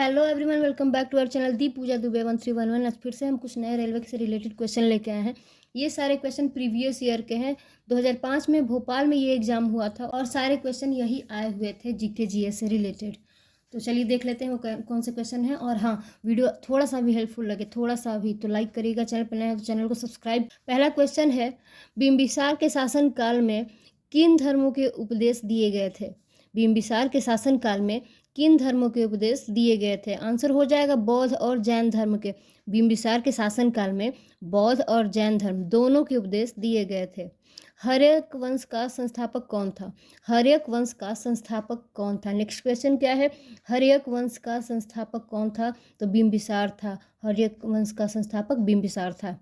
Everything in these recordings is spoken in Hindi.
Hello everyone, welcome back to our channel the Pooja Dubey 1311। आज फिर से हम कुछ नए रेलवे से रिलेटेड क्वेश्चन लेके आए हैं। ये सारे क्वेश्चन प्रीवियस ईयर के हैं। 2005 में भोपाल में ये एग्जाम हुआ था और सारे क्वेश्चन यही आए हुए थे जीके जीएस से रिलेटेड। तो चलिए देख लेते हैं वो कौन से क्वेश्चन हैं। और हाँ, वीडियो थोड़ा सा भी हेल्पफुल लगे, थोड़ा सा भी, तो लाइक करिएगा। चैनल पर नया है तो चैनल को सब्सक्राइब। पहला क्वेश्चन है, बिम्बिसार के शासनकाल में किन धर्मों के उपदेश दिए गए थे? बिम्बिसार के शासनकाल में किन धर्मों के उपदेश दिए गए थे? आंसर हो जाएगा बौद्ध और जैन धर्म के। बिम्बिसार के शासनकाल में बौद्ध और जैन धर्म दोनों के उपदेश दिए गए थे। हर्यक वंश का संस्थापक कौन था? हर्यक वंश का संस्थापक कौन था? नेक्स्ट क्वेश्चन क्या है? हर्यक वंश का संस्थापक कौन था? तो बिम्बिसार था। हर्यक वंश का संस्थापक बिम्बिसार था।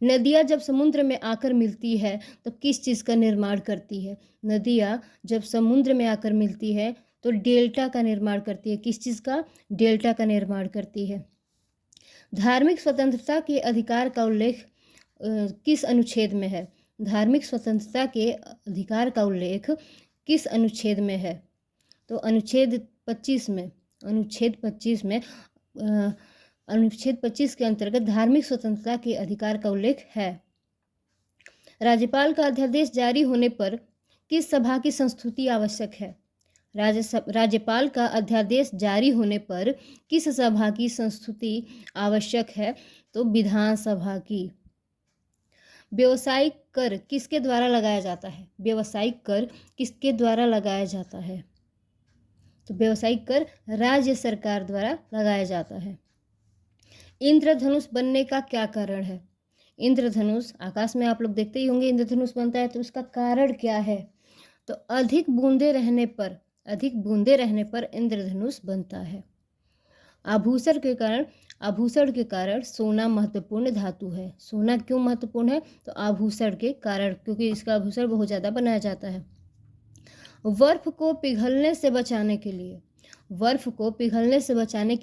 नदियाँ जब समुद्र में आकर मिलती है तो किस चीज़ का निर्माण करती है? नदियाँ जब समुद्र में आकर मिलती है तो डेल्टा का निर्माण करती है। किस चीज़ का? डेल्टा का निर्माण करती है। धार्मिक स्वतंत्रता के अधिकार का उल्लेख किस अनुच्छेद में है? धार्मिक स्वतंत्रता के अधिकार का उल्लेख किस अनुच्छेद में है? तो अनुच्छेद 25 में। अनुच्छेद 25 में अनुच्छेद 25 के अंतर्गत धार्मिक स्वतंत्रता के अधिकार का उल्लेख है। राज्यपाल का अध्यादेश जारी होने पर किस सभा की संस्तुति आवश्यक है? राज्यपाल का अध्यादेश जारी होने पर किस सभा की संस्तुति आवश्यक है? तो विधानसभा की। व्यावसायिक कर किसके द्वारा लगाया जाता है? व्यावसायिक कर किसके द्वारा लगाया जाता है? तो व्यावसायिक कर राज्य सरकार द्वारा लगाया जाता है। इंद्रधनुष बनने का क्या कारण है? इंद्रधनुष आकाश में आप लोग देखते ही होंगे, इंद्रधनुष बनता है तो उसका कारण क्या है? तो अधिक बूंदे रहने पर इंद्रधनुष बनता है। आभूषण के कारण सोना महत्वपूर्ण धातु है। सोना क्यों महत्वपूर्ण है? तो आभूषण के कारण, क्योंकि इसका आभूषण बहुत ज़्यादा बनाया जाता है। बर्फ को पिघलने से बचाने के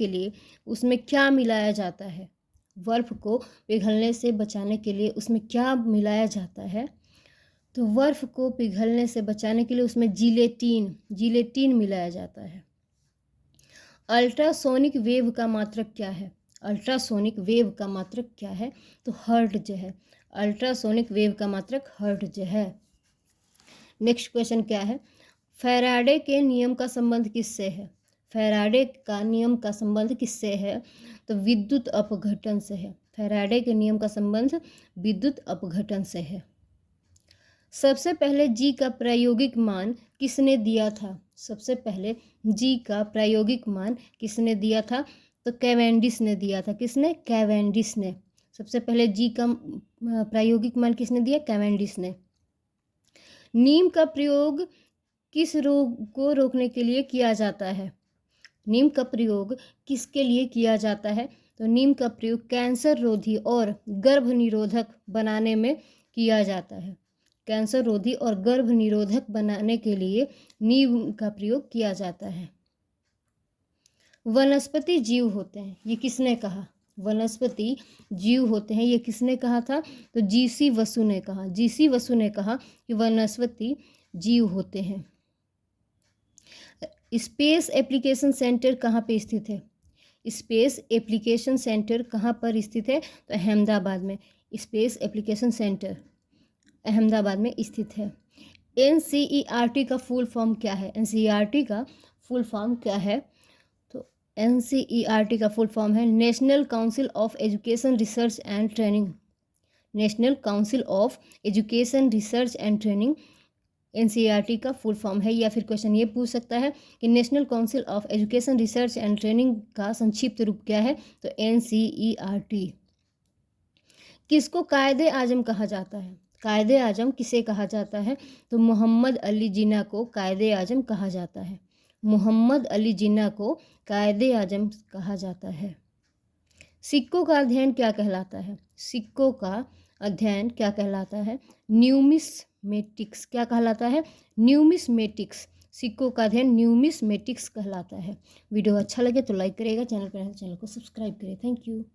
लिए उसमें क्या मिलाया जाता है? बर्फ को पिघलने से बचाने के लिए उसमें क्या मिलाया जाता है? तो बर्फ को पिघलने से बचाने के लिए उसमें जिलेटिन मिलाया जाता है। अल्ट्रासोनिक वेव का मात्रक क्या है? अल्ट्रासोनिक वेव का मात्रक क्या है? तो हर्ट्ज है। अल्ट्रासोनिक वेव का मात्रक हर्ट्ज है। नेक्स्ट क्वेश्चन क्या है? फैराडे के नियम का संबंध किससे है? फैराडे का नियम का संबंध किससे है? तो विद्युत अपघटन से है। फैराडे के नियम का संबंध विद्युत अपघटन से है। सबसे पहले जी का प्रायोगिक मान किसने दिया था? सबसे पहले जी का प्रायोगिक मान किसने दिया था? तो कैवेंडिश ने दिया था। किसने? कैवेंडिश ने। सबसे पहले जी का प्रायोगिक मान किसने दिया? कैवेंडिश ने। नीम का प्रयोग किस रोग को रोकने के लिए किया जाता है? नीम का प्रयोग किसके लिए किया जाता है? तो नीम का प्रयोग कैंसर रोधी और गर्भ निरोधक बनाने में किया जाता है। कैंसर रोधी और गर्भ निरोधक बनाने के लिए नीम का प्रयोग किया जाता है। वनस्पति जीव होते हैं, ये किसने कहा? वनस्पति जीव होते हैं, ये किसने कहा था? तो जीसी बसु ने कहा। जीसी बसु ने कहा कि वनस्पति जीव होते हैं। स्पेस एप्लीकेशन सेंटर कहाँ पे स्थित है? स्पेस एप्लीकेशन सेंटर कहाँ पर स्थित है? तो अहमदाबाद में। स्पेस एप्लीकेशन सेंटर अहमदाबाद में स्थित है। एनसीईआरटी का फुल फॉर्म क्या है? एनसीईआरटी का फुल फॉर्म क्या है? तो एनसीईआरटी का फुल फॉर्म है national council of education research and training. National council of education research and training NCERT का फुल फॉर्म है। या फिर क्वेश्चन ये पूछ सकता है कि national council of education research and training का संक्षिप्त रूप क्या है? तो एनसीईआरटी। किसको कायदे आजम कहा जाता है? कायदे आजम किसे कहा जाता है? तो मोहम्मद अली जिन्ना को कायदे आजम कहा जाता है। मोहम्मद अली जिन्ना को कायदे आजम कहा जाता है। सिक्कों का अध्ययन क्या कहलाता है? सिक्कों का अध्ययन क्या कहलाता है? न्यूमिस्मेटिक्स। क्या कहलाता है? न्यूमिस्मेटिक्स। सिक्कों का अध्ययन न्यूमिस्मेटिक्स कहलाता है। वीडियो अच्छा लगे तो लाइक करिएगा, चैनल पर चैनल को सब्सक्राइब करिए। Thank you.